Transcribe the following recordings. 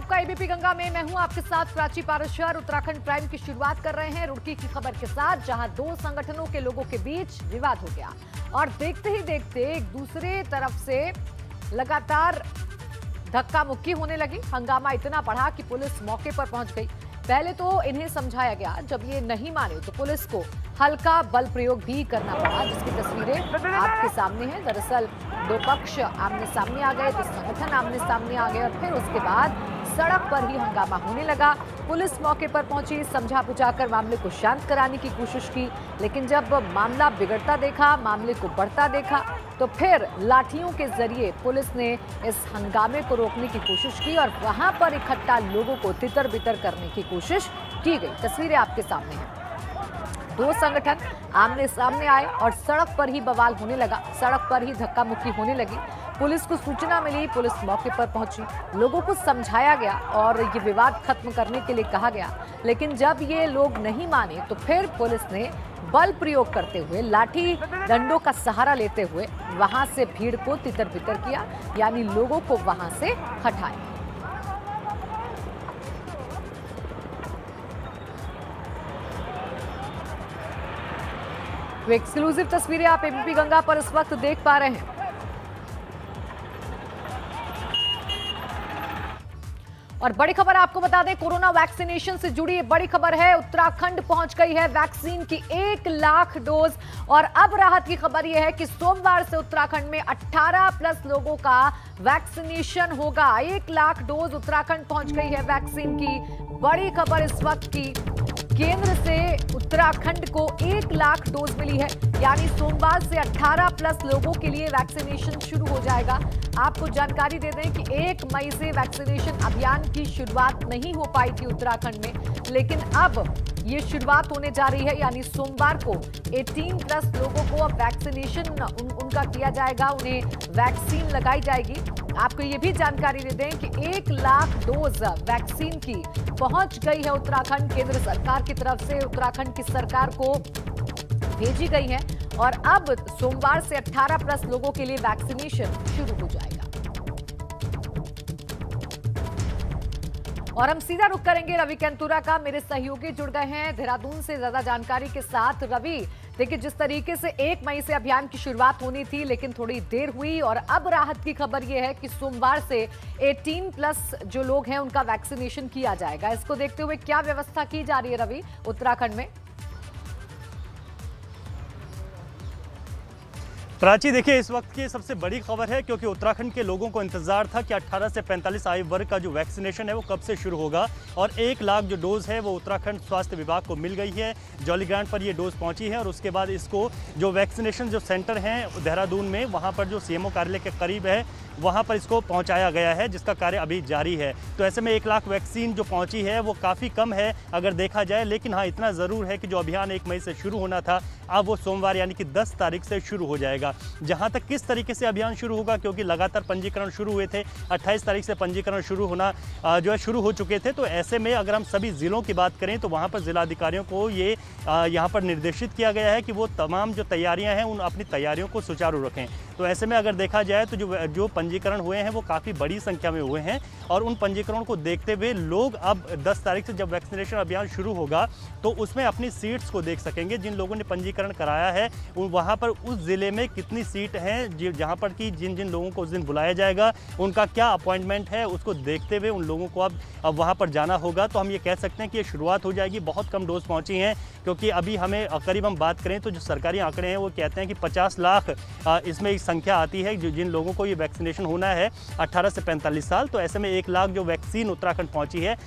आपका एबीपी गंगा में। मैं हूं आपके साथ प्राची पारशर। उत्तराखंड प्राइम की शुरुआत कर रहे हैं रुड़की की खबर के साथ, जहां दो संगठनों के लोगों के बीच विवाद हो गया और देखते ही देखते एक दूसरे तरफ से लगातार धक्का मुक्की होने लगी। हंगामा इतना बढ़ा कि पुलिस मौके पर पहुंच गई। पहले तो इन्हें समझाया गया, जब ये नहीं माने तो पुलिस को हल्का बल प्रयोग भी करना पड़ा, जिसकी तस्वीरें आपके सामने हैं। दरअसल दो पक्ष आमने सामने आ गए, तो संगठन आमने सामने आ गए और फिर उसके बाद सड़क पर ही हंगामा होने लगा। पुलिस मौके पर पहुंची, समझा बुझाकर मामले को शांत कराने की कोशिश की, लेकिन जब मामला बिगड़ता देखा, मामले को बढ़ता देखा, तो फिर लाठियों के जरिए पुलिस ने इस हंगामे को रोकने की कोशिश की और वहां पर इकट्ठा लोगों को तितर बितर करने की कोशिश की गई। तस्वीरें आपके सामने हैं। दो संगठन आमने सामने आए और सड़क पर ही बवाल होने लगा, सड़क पर ही धक्का मुक्की होने लगी। पुलिस को सूचना मिली, पुलिस मौके पर पहुंची, लोगों को समझाया गया और ये विवाद खत्म करने के लिए कहा गया। लेकिन जब ये लोग नहीं माने तो फिर पुलिस ने बल प्रयोग करते हुए, लाठी डंडों का सहारा लेते हुए वहां से भीड़ को तितर बितर किया, यानी लोगों को वहां से हटाया। तो एक्सक्लूसिव तस्वीरें आप एबीपी गंगा पर इस वक्त देख पा रहे हैं। और बड़ी खबर आपको बता दें, कोरोना वैक्सीनेशन से जुड़ी बड़ी खबर है। उत्तराखंड पहुंच गई है वैक्सीन की 1 लाख डोज। और अब राहत की खबर यह है कि सोमवार से उत्तराखंड में 18+ लोगों का वैक्सीनेशन होगा। 1 लाख डोज उत्तराखंड पहुंच गई है वैक्सीन की। बड़ी खबर इस वक्त की, केंद्र से उत्तराखंड को 1 लाख डोज मिली है, यानी सोमवार से 18+ लोगों के लिए वैक्सीनेशन शुरू हो जाएगा। आपको जानकारी दे दें कि 1 मई से वैक्सीनेशन अभियान की शुरुआत नहीं हो पाई थी उत्तराखंड में, लेकिन अब ये शुरुआत होने जा रही है, यानी सोमवार को 18+ लोगों को अब वैक्सीनेशन उनका किया जाएगा, उन्हें वैक्सीन लगाई जाएगी। आपको ये भी जानकारी दे दें कि 1 लाख डोज वैक्सीन की पहुंच गई है उत्तराखंड केंद्र सरकार की तरफ से, उत्तराखंड की सरकार को भेजी गई है और अब सोमवार से 18+ लोगों के लिए वैक्सीनेशन शुरू हो जाएगा। और हम सीधा रुख करेंगे रवि केंतुरा का। मेरे सहयोगी जुड़ गए हैं देहरादून से ज्यादा जानकारी के साथ। रवि, देखिए जिस तरीके से 1 मई से अभियान की शुरुआत होनी थी, लेकिन थोड़ी देर हुई और अब राहत की खबर यह है कि सोमवार से 18+ जो लोग हैं उनका वैक्सीनेशन किया जाएगा। इसको देखते हुए क्या व्यवस्था की जा रही है रवि उत्तराखंड में? प्राची, देखिए इस वक्त की सबसे बड़ी खबर है, क्योंकि उत्तराखंड के लोगों को इंतजार था कि 18 से 45 आयु वर्ग का जो वैक्सीनेशन है वो कब से शुरू होगा। और 1 लाख जो डोज़ है वो उत्तराखंड स्वास्थ्य विभाग को मिल गई है। जौलीग्रांट पर ये डोज़ पहुंची है और उसके बाद इसको जो वैक्सीनेशन जो सेंटर हैं देहरादून में, वहाँ पर जो सीएमओ कार्यालय के करीब है, वहाँ पर इसको पहुँचाया गया है, जिसका कार्य अभी जारी है। तो ऐसे में 1 लाख वैक्सीन जो पहुँची है वो काफ़ी कम है अगर देखा जाए, लेकिन हाँ इतना ज़रूर है कि जो अभियान 1 मई से शुरू होना था, अब वो सोमवार यानी कि 10 तारीख से शुरू हो जाएगा। जहां तक किस तरीके से अभियान शुरू होगा, क्योंकि लगातार पंजीकरण शुरू हुए थे, 28 तारीख से पंजीकरण शुरू होना जो है शुरू हो चुके थे। तो ऐसे में अगर हम सभी ज़िलों की बात करें तो वहां पर ज़िलाधिकारियों को ये यहां पर निर्देशित किया गया है कि वो तमाम जो तैयारियां हैं उन अपनी तैयारियों को सुचारू रखें। तो ऐसे में अगर देखा जाए तो जो पंजीकरण हुए हैं वो काफ़ी बड़ी संख्या में हुए हैं और उन पंजीकरण को देखते हुए लोग अब 10 तारीख से जब वैक्सीनेशन अभियान शुरू होगा तो उसमें अपनी सीट्स को देख सकेंगे। जिन लोगों ने पंजीकरण कराया है वहाँ पर उस ज़िले में कितनी सीट हैं, जहाँ पर कि जिन जिन लोगों को उस दिन बुलाया जाएगा उनका क्या अपॉइंटमेंट है, उसको देखते हुए उन लोगों को अब वहाँ पर जाना होगा। तो हम ये कह सकते हैं कि ये शुरुआत हो जाएगी। बहुत कम डोज पहुँची हैं, क्योंकि अभी हमें करीब हम बात करें तो जो सरकारी आंकड़े हैं वो कहते हैं कि 50 लाख इसमें एक संख्या आती है जिन लोगों को ये वैक्सीनेशन होना है 18 से 45 साल। तो ऐसे में 1 लाख जो वैक्सीन उत्तराखंड पहुंची है,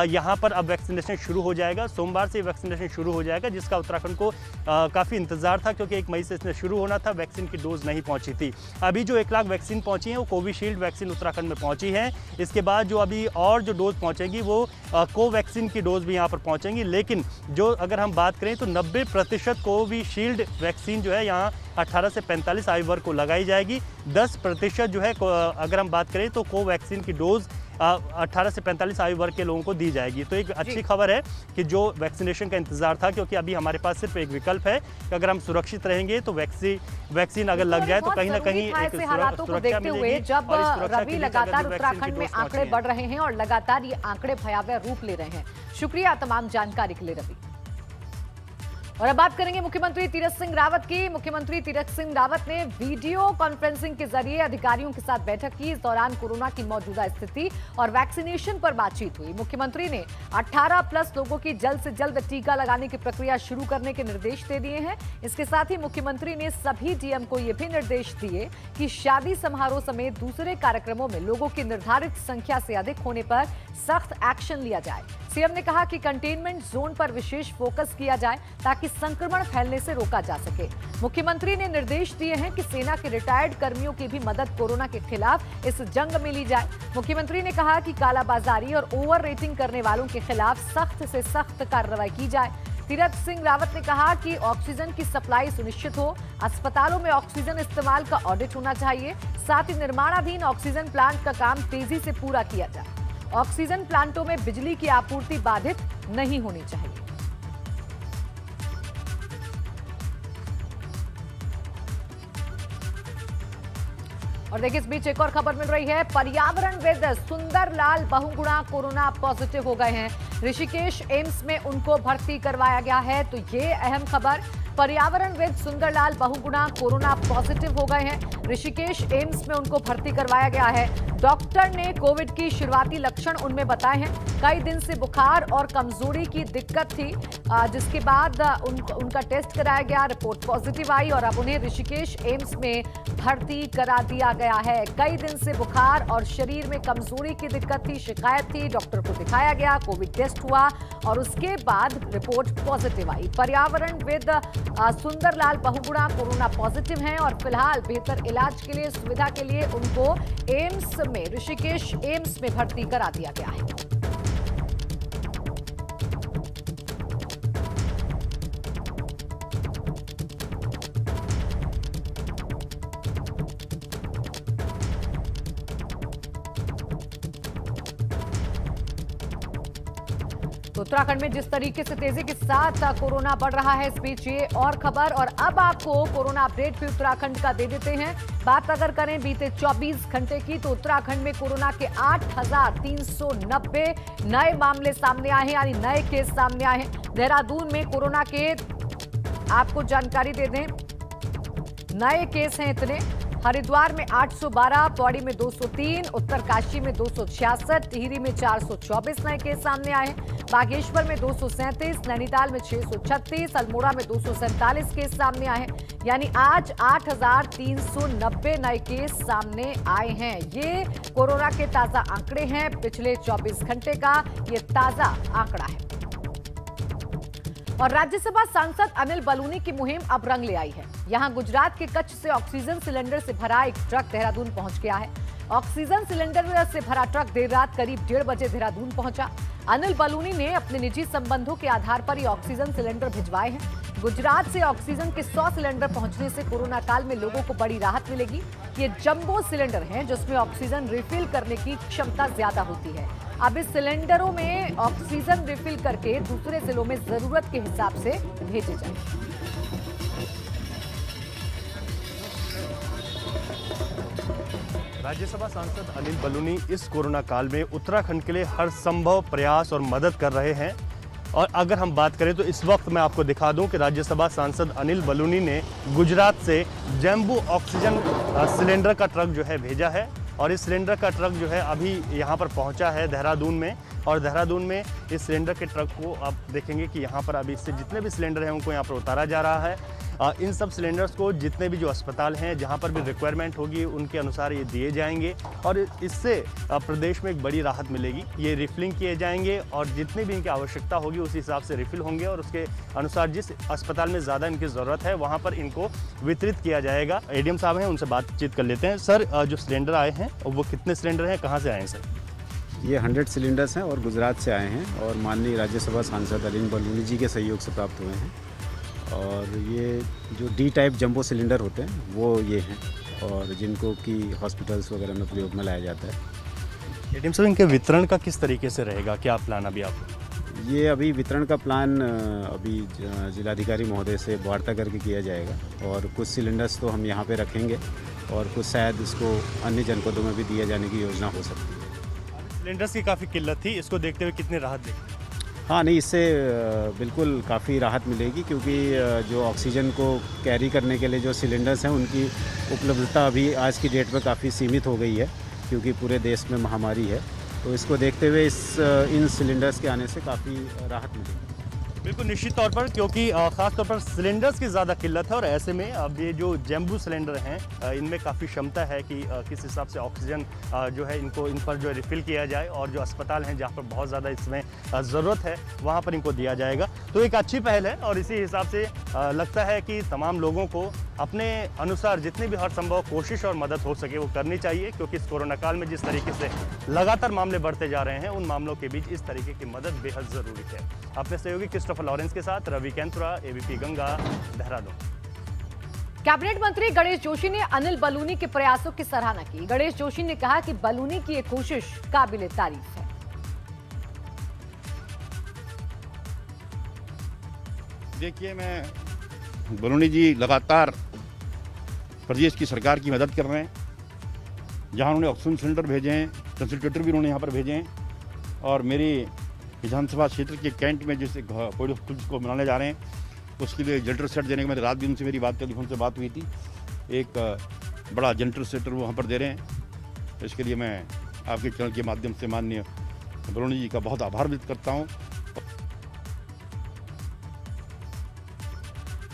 यहाँ पर अब वैक्सीनेशन शुरू हो जाएगा। सोमवार से वैक्सीनेशन शुरू हो जाएगा, जिसका उत्तराखंड को काफ़ी इंतजार था, क्योंकि 1 मई से इसने शुरू होना था। वैक्सीन की डोज नहीं पहुंची थी। अभी जो 1 लाख वैक्सीन पहुंची है वो कोविशील्ड वैक्सीन उत्तराखंड में पहुंची है। इसके बाद जो अभी और जो डोज पहुंचेगी वो कोवैक्सीन की डोज भी यहाँ पर पहुंचेंगी। लेकिन जो अगर हम बात करें तो 90% कोविशील्ड वैक्सीन जो है यहाँ 18 से 45 आयु वर्ग को लगाई जाएगी। 10% जो है अगर हम बात करें तो कोवैक्सीन की डोज 18 से 45 आयु वर्ग के लोगों को दी जाएगी। तो एक अच्छी खबर है कि जो वैक्सीनेशन का इंतजार था, क्योंकि अभी हमारे पास सिर्फ एक विकल्प है कि अगर हम सुरक्षित रहेंगे तो वैक्सीन अगर लग जाए तो कहीं ना कहीं एक हालातों को देखते हुए जब रवि लगातार उत्तराखंड में आंकड़े बढ़ रहे हैं और लगातार ये आंकड़े भयावह रूप ले रहे हैं। शुक्रिया तमाम जानकारी के लिए रवि। और अब बात करेंगे मुख्यमंत्री तीरथ सिंह रावत की। मुख्यमंत्री तीरथ सिंह रावत ने वीडियो कॉन्फ्रेंसिंग के जरिए अधिकारियों के साथ बैठक की। इस दौरान कोरोना की मौजूदा स्थिति और वैक्सीनेशन पर बातचीत हुई। मुख्यमंत्री ने 18+ लोगों की जल्द से जल्द टीका लगाने की प्रक्रिया शुरू करने के निर्देश दे दिए हैं। इसके साथ ही मुख्यमंत्री ने सभी डीएम को यह भी निर्देश दिए कि शादी समारोह समेत दूसरे कार्यक्रमों में लोगों की निर्धारित संख्या से अधिक होने पर सख्त एक्शन लिया जाए। सीएम ने कहा कि कंटेनमेंट जोन पर विशेष फोकस किया जाए ताकि संक्रमण फैलने से रोका जा सके। मुख्यमंत्री ने निर्देश दिए हैं कि सेना के रिटायर्ड कर्मियों की भी मदद कोरोना के खिलाफ इस जंग में ली जाए। मुख्यमंत्री ने कहा कि कालाबाजारी और ओवर रेटिंग करने वालों के खिलाफ सख्त से सख्त कार्रवाई की जाए। तीरथ सिंह रावत ने कहा कि ऑक्सीजन की सप्लाई सुनिश्चित हो, अस्पतालों में ऑक्सीजन इस्तेमाल का ऑडिट होना चाहिए, साथ ही निर्माणाधीन ऑक्सीजन प्लांट का काम तेजी से पूरा किया जाए। ऑक्सीजन प्लांटों में बिजली की आपूर्ति बाधित नहीं होनी चाहिए। और देखिए, इस बीच एक और खबर मिल रही है। पर्यावरणविद सुंदरलाल बहुगुणा कोरोना पॉजिटिव हो गए हैं। ऋषिकेश एम्स में उनको भर्ती करवाया गया है। तो ये अहम खबर, पर्यावरणविद सुंदरलाल बहुगुणा कोरोना पॉजिटिव हो गए हैं। ऋषिकेश एम्स में उनको भर्ती करवाया गया है। डॉक्टर ने कोविड की शुरुआती लक्षण उनमें बताए हैं। कई दिन से बुखार और कमजोरी की दिक्कत थी, जिसके बाद उनका टेस्ट कराया गया, रिपोर्ट पॉजिटिव आई और अब उन्हें ऋषिकेश एम्स में भर्ती करा दिया गया है। कई दिन से बुखार और शरीर में कमजोरी की दिक्कत थी, शिकायत थी, डॉक्टर को दिखाया गया, कोविड टेस्ट हुआ और उसके बाद रिपोर्ट पॉजिटिव आई। पर्यावरणविद सुंदरलाल बहुगुणा कोरोना पॉजिटिव हैं और फिलहाल बेहतर इलाज के लिए, सुविधा के लिए उनको एम्स में, ऋषिकेश एम्स में भर्ती करा दिया गया है। तो उत्तराखंड में जिस तरीके से तेजी के साथ कोरोना बढ़ रहा है, इस बीच ये और खबर। और अब आपको कोरोना अपडेट भी उत्तराखंड का दे देते हैं। बात अगर करें बीते 24 घंटे की, तो उत्तराखंड में कोरोना के 8,390 नए मामले सामने आए हैं, यानी नए केस सामने आए हैं। देहरादून में कोरोना के, आपको जानकारी दे दें, नए केस हैं इतने। हरिद्वार में 812, पौड़ी में 203, उत्तरकाशी में 266, टिहरी में 424 नए केस सामने आए हैं। बागेश्वर में 237, नैनीताल में 636, अल्मोड़ा में 247 केस सामने आए हैं। यानी आज 8,390 नए केस सामने आए हैं। ये कोरोना के ताजा आंकड़े हैं, पिछले 24 घंटे का ये ताजा आंकड़ा है। और राज्यसभा सांसद अनिल बलूनी की मुहिम अब रंग ले आई है। यहां गुजरात के कच्छ से ऑक्सीजन सिलेंडर से भरा एक ट्रक देहरादून पहुंच गया है। ऑक्सीजन सिलेंडर से भरा ट्रक देर रात करीब 1:30 बजे देहरादून पहुंचा। अनिल बलूनी ने अपने निजी संबंधों के आधार पर ये ऑक्सीजन सिलेंडर भिजवाए हैं। गुजरात से ऑक्सीजन के 100 सिलेंडर पहुंचने से कोरोना काल में लोगों को बड़ी राहत मिलेगी। ये जंबो सिलेंडर हैं जिसमें ऑक्सीजन रिफिल करने की क्षमता ज्यादा होती है। अब इस सिलेंडरों में ऑक्सीजन रिफिल करके दूसरे जिलों में जरूरत के हिसाब से भेजे जाएंगे। राज्यसभा सांसद अनिल बलूनी इस कोरोना काल में उत्तराखंड के लिए हर संभव प्रयास और मदद कर रहे हैं। और अगर हम बात करें तो इस वक्त मैं आपको दिखा दूं कि राज्यसभा सांसद अनिल बलूनी ने गुजरात से जम्बो ऑक्सीजन सिलेंडर का ट्रक जो है भेजा है। और इस सिलेंडर का ट्रक जो है अभी यहाँ पर पहुँचा है देहरादून में। और देहरादून में इस सिलेंडर के ट्रक को आप देखेंगे कि यहाँ पर अभी इससे जितने भी सिलेंडर हैं उनको यहाँ पर उतारा जा रहा है। इन सब सिलेंडर्स को जितने भी जो अस्पताल हैं जहाँ पर भी रिक्वायरमेंट होगी उनके अनुसार ये दिए जाएंगे और इससे प्रदेश में एक बड़ी राहत मिलेगी। ये रिफिलिंग किए जाएंगे और जितनी भी इनकी आवश्यकता होगी उस हिसाब से रिफिल होंगे और उसके अनुसार जिस अस्पताल में ज़्यादा इनकी ज़रूरत है वहाँ पर इनको वितरित किया जाएगा। एडीएम साहब हैं, उनसे बातचीत कर लेते हैं। सर, जो सिलेंडर आए हैं वो कितने सिलेंडर हैं, कहाँ से आए हैं सर? ये 100 सिलेंडर्स हैं और गुजरात से आए हैं और माननीय राज्यसभा सांसद अनिल बलूनी जी के सहयोग से प्राप्त हुए हैं। और ये जो डी टाइप जंबो सिलेंडर होते हैं वो ये हैं और जिनको कि हॉस्पिटल्स वगैरह में प्रयोग में लाया जाता है। एडीएम साहब, इनके वितरण का किस तरीके से रहेगा, क्या प्लान अभी आपको? ये अभी वितरण का प्लान अभी जिलाधिकारी महोदय से वार्ता करके किया जाएगा और कुछ सिलेंडर्स तो हम यहाँ पे रखेंगे और कुछ शायद इसको अन्य जनपदों में भी दिए जाने की योजना हो सकती है। सिलेंडर्स की काफ़ी किल्लत थी, इसको देखते हुए कितनी राहत देखते हैं? हाँ नहीं, इससे बिल्कुल काफ़ी राहत मिलेगी क्योंकि जो ऑक्सीजन को कैरी करने के लिए जो सिलेंडर्स हैं उनकी उपलब्धता अभी आज की डेट में काफ़ी सीमित हो गई है क्योंकि पूरे देश में महामारी है। तो इसको देखते हुए इन सिलेंडर्स के आने से काफ़ी राहत मिलेगी। बिल्कुल निश्चित तौर पर, क्योंकि ख़ास तौर पर सिलेंडर्स की ज़्यादा किल्लत है और ऐसे में अब ये जो जैम्बू सिलेंडर हैं इनमें काफ़ी क्षमता है कि किस हिसाब से ऑक्सीजन जो है इन पर जो रिफ़िल किया जाए और जो अस्पताल हैं जहाँ पर बहुत ज़्यादा इसमें ज़रूरत है वहाँ पर इनको दिया जाएगा। तो एक अच्छी पहल है और इसी हिसाब से लगता है कि तमाम लोगों को अपने अनुसार जितनी भी हर संभव कोशिश और मदद हो सके वो करनी चाहिए, क्योंकि इस कोरोना काल में जिस तरीके से लगातार मामले बढ़ते जा रहे हैं उन मामलों के बीच इस तरीके की मदद बेहद ज़रूरी है। अपने सहयोगी क्रिस्टोफर लॉरेंस के साथ रवि कैंतुरा, एबीपी गंगा, देहरादून। कैबिनेट मंत्री गणेश जोशी ने अनिल बलूनी के प्रयासों की सराहना की। गणेश जोशी ने कहा कि बलूनी की ये कोशिश काबिले तारीफ है। देखिए, मैं बलूनी जी लगातार प्रदेश की सरकार की मदद कर रहे हैं। जहां उन्होंने ऑक्सीजन सिलेंडर भेजे हैं, कंसंट्रेटर भी उन्होंने यहाँ पर भेजे हैं और मेरी विधानसभा क्षेत्र के कैंट में जिस कोविड हॉस्पिटल को बनाने जा रहे हैं उसके लिए जनरेटर सेट देने के बाद रात भी उनसे मेरी टेलीफोन से बात हुई थी। एक बड़ा जनरेटर सेट वो वहाँ पर दे रहे हैं। इसके लिए मैं आपके चैनल के माध्यम से माननीय बलूनी जी का बहुत आभार व्यक्त करता हूँ।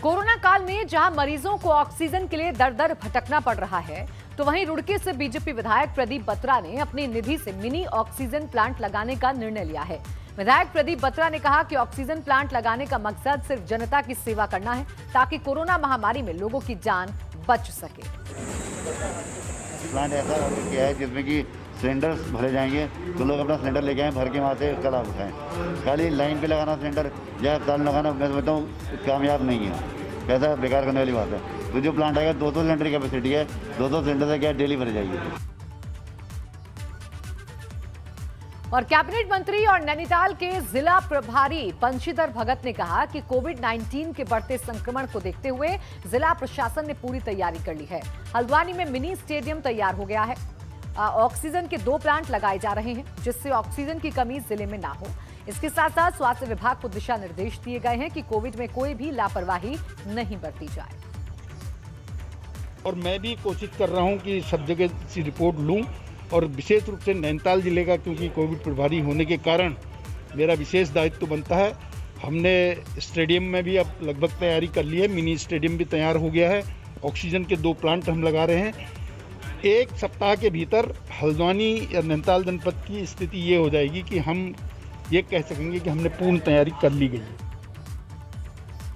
कोरोना काल में जहां मरीजों को ऑक्सीजन के लिए दर दर भटकना पड़ रहा है, तो वहीं रुड़की से बीजेपी विधायक प्रदीप बत्रा ने अपनी निधि से मिनी ऑक्सीजन प्लांट लगाने का निर्णय लिया है। विधायक प्रदीप बत्रा ने कहा कि ऑक्सीजन प्लांट लगाने का मकसद सिर्फ जनता की सेवा करना है ताकि कोरोना महामारी में लोगों की जान बच सके। प्लांट ऐसा किया है जिसमें कि सिलेंडर भरे जाएंगे तो लोग अपना सिलेंडर लेके आए, भर के वहाँ से उसका लाभ उठाएं। खाली लाइन पे लगाना सिलेंडर या ताल लगाना मैं समझता हूँ कामयाब नहीं है, पैसा बेकार करने वाली बात है। तो जो प्लांट आएगा 200 सिलेंडर की कैपेसिटी है, 200 सिलेंडर से क्या डेली भर जाएगी। और कैबिनेट मंत्री और नैनीताल के जिला प्रभारी बंशीधर भगत ने कहा कि कोविड-19 के बढ़ते संक्रमण को देखते हुए जिला प्रशासन ने पूरी तैयारी कर ली है। हल्द्वानी में मिनी स्टेडियम तैयार हो गया है। ऑक्सीजन के 2 प्लांट लगाए जा रहे हैं जिससे ऑक्सीजन की कमी जिले में ना हो। इसके साथ साथ स्वास्थ्य विभाग को दिशा निर्देश दिए गए हैं कि कोविड में कोई भी लापरवाही नहीं बरती जाए। और मैं भी कोशिश कर रहा हूं कि सब जगह से रिपोर्ट लूं और विशेष रूप से नैनीताल जिले का, क्योंकि कोविड प्रभारी होने के कारण मेरा विशेष दायित्व बनता है। हमने स्टेडियम में भी अब लगभग तैयारी कर ली है, मिनी स्टेडियम भी तैयार हो गया है। ऑक्सीजन के 2 प्लांट हम लगा रहे हैं। 1 सप्ताह के भीतर हल्द्वानी या नैनीताल जनपद की स्थिति ये हो जाएगी कि हम ये कह सकेंगे कि हमने पूर्ण तैयारी कर ली गई है।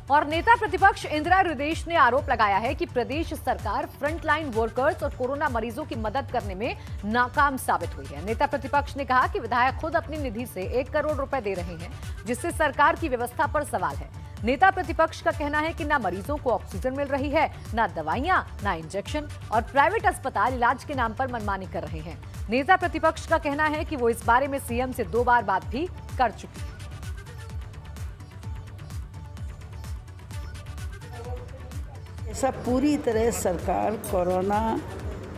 और नेता प्रतिपक्ष इंदिरा हृदयेश ने आरोप लगाया है कि प्रदेश सरकार फ्रंटलाइन वर्कर्स और कोरोना मरीजों की मदद करने में नाकाम साबित हुई है। नेता प्रतिपक्ष ने कहा कि विधायक खुद अपनी निधि से 1 करोड़ रुपए दे रहे हैं, जिससे सरकार की व्यवस्था पर सवाल है। नेता प्रतिपक्ष का कहना है कि ना मरीजों को ऑक्सीजन मिल रही है, ना दवाइयां, ना इंजेक्शन, और प्राइवेट अस्पताल इलाज के नाम पर मनमानी कर रहे हैं। नेता प्रतिपक्ष का कहना है कि वो इस बारे में सीएम से 2 बार बात भी कर चुकी है। ऐसा पूरी तरह सरकार कोरोना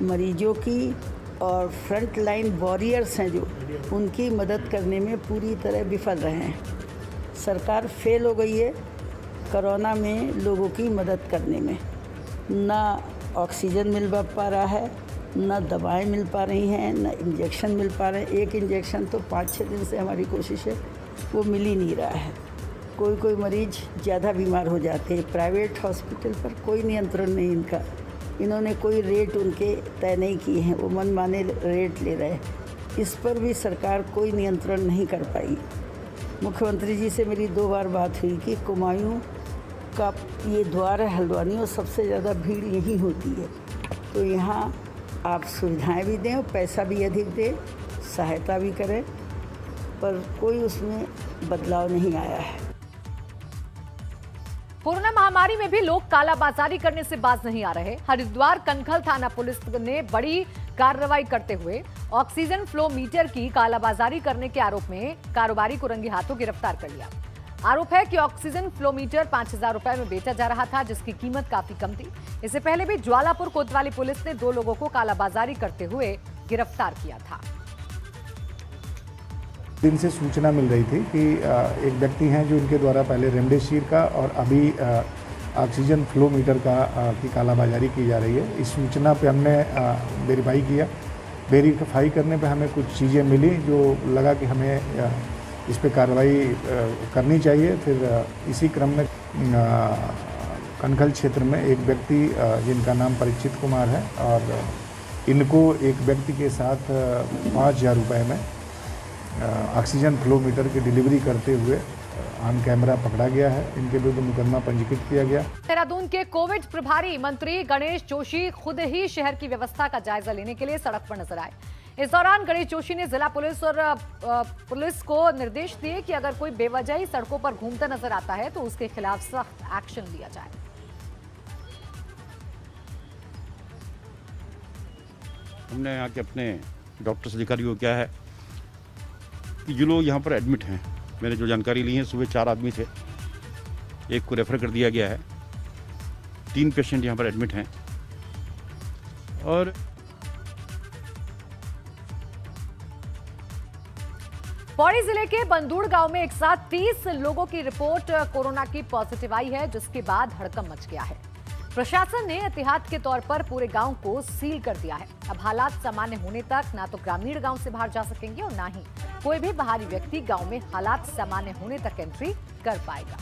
मरीजों की और फ्रंट लाइन वॉरियर्स हैं जो उनकी मदद करने में पूरी तरह विफल रहे हैं। सरकार फेल हो गई है कोरोना में लोगों की मदद करने में। ना ऑक्सीजन मिल पा रहा है, ना दवाएं मिल पा रही हैं, ना इंजेक्शन मिल पा रहे हैं। 1 इंजेक्शन तो 5-6 दिन से हमारी कोशिश है वो मिल ही नहीं रहा है। कोई मरीज ज़्यादा बीमार हो जाते हैं। प्राइवेट हॉस्पिटल पर कोई नियंत्रण नहीं इनका। इन्होंने कोई रेट उनके तय नहीं किए हैं, वो मनमाने रेट ले रहे हैं। इस पर भी सरकार कोई नियंत्रण नहीं कर पाई। मुख्यमंत्री जी से मेरी 2 बार बात हुई कि कुमायूं का ये द्वार है हल्द्वानी और सबसे ज़्यादा भीड़ यहीं होती है, तो यहाँ आप सुविधाएं भी दें और पैसा भी अधिक दें, सहायता भी करें, पर कोई उसमें बदलाव नहीं आया है। कोरोना महामारी में भी लोग कालाबाजारी करने से बाज नहीं आ रहे। हरिद्वार कनखल थाना पुलिस ने बड़ी कार्रवाई करते हुए ऑक्सीजन फ्लो मीटर की कालाबाजारी करने के आरोप में कारोबारी को रंगे हाथों गिरफ्तार कर लिया। आरोप है कि ऑक्सीजन फ्लो मीटर 5,000 रुपए में बेचा जा रहा था, जिसकी कीमत काफी कम थी। इससे पहले भी ज्वालापुर कोतवाली पुलिस ने 2 लोगों को कालाबाजारी करते हुए गिरफ्तार किया था। दिन से सूचना मिल रही थी कि एक व्यक्ति हैं जो इनके द्वारा पहले रेमडेसिविर का और अभी ऑक्सीजन फ्लो मीटर की कालाबाजारी की जा रही है। इस सूचना पे हमने वेरीफाई किया। वेरीफाई करने पे हमें कुछ चीज़ें मिली जो लगा कि हमें इस पे कार्रवाई करनी चाहिए। फिर इसी क्रम में कनखल क्षेत्र में एक व्यक्ति जिनका नाम परीक्षित कुमार है और इनको एक व्यक्ति के साथ 5,000 रुपये में ऑक्सीजन फ्लो मीटर की डिलीवरी करते हुए ऑन कैमरा पकड़ा गया है। इनके विरुद्ध मुकदमा पंजीकृत किया गया। देहरादून के कोविड प्रभारी मंत्री गणेश जोशी खुद ही शहर की व्यवस्था का जायजा लेने के लिए सड़क पर नजर आए। इस दौरान गणेश जोशी ने जिला पुलिस और पुलिस को निर्देश दिए कि अगर कोई बेवजह सड़कों पर घूमता नजर आता है तो उसके खिलाफ सख्त एक्शन लिया जाए। हमने यहाँ के अपने डॉक्टर्स अधिकारियों को क्या है कि जो लोग यहाँ पर एडमिट हैं, मैंने जो जानकारी ली है, सुबह 4 आदमी थे, एक को रेफर कर दिया गया है, 3 पेशेंट यहाँ पर एडमिट हैं। और पौड़ी जिले के बंदूड़ गांव में एक साथ 30 लोगों की रिपोर्ट कोरोना की पॉजिटिव आई है, जिसके बाद हड़कंप मच गया है। प्रशासन ने एहतियात के तौर पर पूरे गांव को सील कर दिया है। अब हालात सामान्य होने तक ना तो ग्रामीण गांव से बाहर जा सकेंगे और ना ही कोई भी बाहरी व्यक्ति गांव में हालात सामान्य होने तक एंट्री कर पाएगा।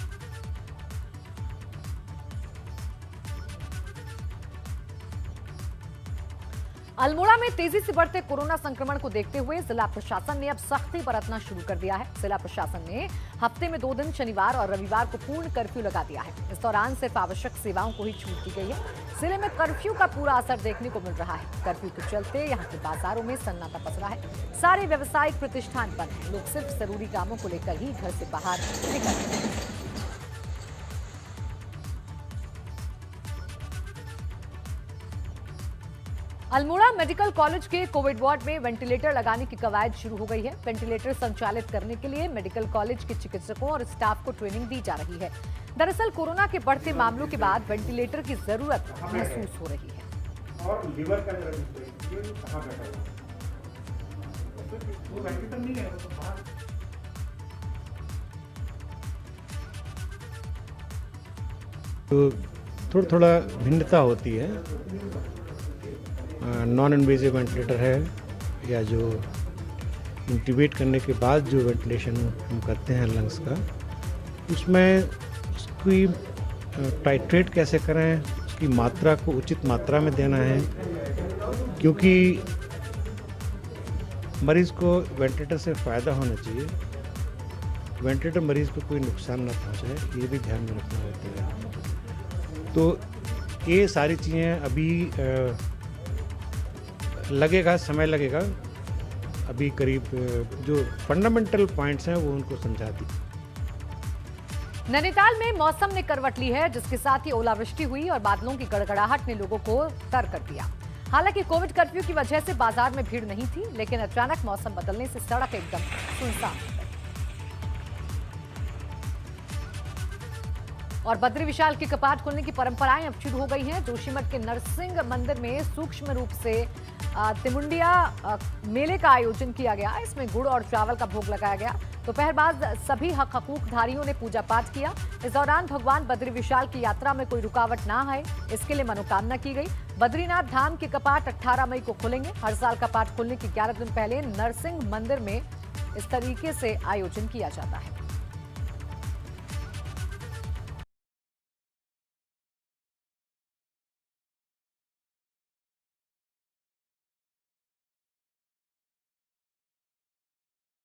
अल्मोड़ा में तेजी से बढ़ते कोरोना संक्रमण को देखते हुए जिला प्रशासन ने अब सख्ती बरतना शुरू कर दिया है। जिला प्रशासन ने हफ्ते में 2 दिन शनिवार और रविवार को पूर्ण कर्फ्यू लगा दिया है। इस दौरान सिर्फ आवश्यक सेवाओं को ही छूट दी गई है। जिले में कर्फ्यू का पूरा असर देखने को मिल रहा है। कर्फ्यू के चलते यहाँ के बाजारों में सन्नाटा पसरा है। सारे व्यावसायिक प्रतिष्ठान बंद हैं। लोग सिर्फ जरूरी कामों को लेकर ही घर से बाहर निकल रहे हैं। अल्मोड़ा मेडिकल कॉलेज के कोविड वार्ड में वेंटिलेटर लगाने की कवायद शुरू हो गई है। वेंटिलेटर संचालित करने के लिए मेडिकल कॉलेज के चिकित्सकों और स्टाफ को ट्रेनिंग दी जा रही है। दरअसल कोरोना के बढ़ते मामलों के बाद वेंटिलेटर की जरूरत महसूस हो रही है। और लीवर का कहाँ बैठा है? वो वेंटिलेटर नहीं है, वो तो बाहर। तो थोड़ा भिन्नता होती है। नॉन इन्वेजिव वेंटिलेटर है या जो इंट्यूबेट करने के बाद जो वेंटिलेशन हम करते हैं लंग्स का, उसमें उसकी टाइट्रेट कैसे करें, उसकी मात्रा को उचित मात्रा में देना है, क्योंकि मरीज़ को वेंटिलेटर से फ़ायदा होना चाहिए। वेंटिलेटर मरीज़ को कोई नुकसान ना पहुंचाए, ये भी ध्यान में रखना होता है। तो ये सारी चीज़ें अभी लगेगा, समय लगेगा। अभी करीब जो फंडामेंटल पॉइंट्स हैं वो उनको समझा दी। नैनीताल में मौसम ने करवट ली है, जिसके साथ ही ओलावृष्टि हुई और बादलों की गड़गड़ाहट ने लोगों को तर कर दिया। हालांकि कोविड कर्फ्यू की वजह से बाजार में भीड़ नहीं थी, लेकिन अचानक मौसम बदलने से सड़क एकदम सुनसान हो गई। और बद्री विशाल के कपाट खुलने की परंपराएं अब शुरू हो गई हैं। जोशीमठ के नरसिंह मंदिर में सूक्ष्म रूप से तिमुंडिया मेले का आयोजन किया गया। इसमें गुड़ और चावल का भोग लगाया गया। दोपहर बाद सभी हक हकूकधारियों ने पूजा पाठ किया। इस दौरान भगवान बद्री विशाल की यात्रा में कोई रुकावट ना आए, इसके लिए मनोकामना की गई। बद्रीनाथ धाम के कपाट 18 मई को खुलेंगे। हर साल कपाट खुलने के 11 दिन पहले नरसिंह मंदिर में इस तरीके से आयोजन किया जाता है।